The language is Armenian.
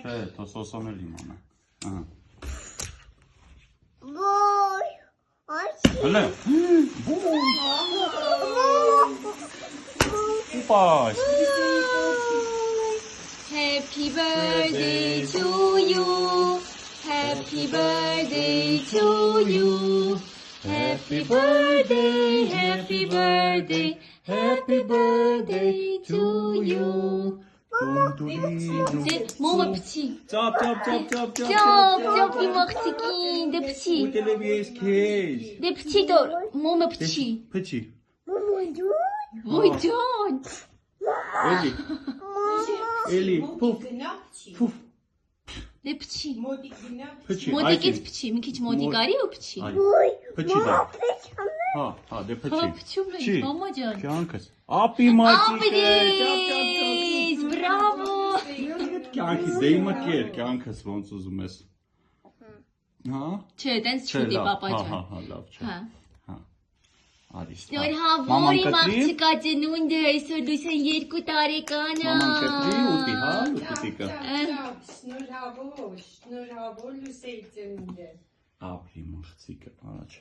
Չէ, թո սոսոն էլ իմանա։ Ահա։ Ոյ, այսի։ Հələ։ Ուպայ։ Happy birthday to you. Happy birthday to you. Happy birthday, happy birthday, happy birthday to you. Մոմը պչի։ Ճապ։ Ճապ իմ աղջիկին, դե պչի։ Ուտելև ես քեզ։ Դե պչի դոր, մոմը պչի։ Փչի։ Ոյ ջան։ Էլի, փուֆ։ Դե պչի։ Փչի։ Մոտիկից պչի, մի քիչ մոտիկ արի ու պչի։ Փչի դա։ Հա, դե Հա, փչի։ պչում է, մամա ջան։ Կյանքս։ Ապի մաճիկը։ Ապրես, բրավո։ Կյանքիս դեյմը կեր, կյանքս ոնց ուզում ես։ Հա։ Չէ, տենց չուտի պապա ջան։ Հա, լավ չէ։ Հա։ Արիստ։ Նոր հավոր իմ աղջիկա ծնունդը, այսօր դուս են 2 տարեկանը։ Մաման կտրի ուտի, հա, ուտիկը։ Շնորհավոր լուսեի ծնունդը։ Ապրի մաղցիկը, առաջ։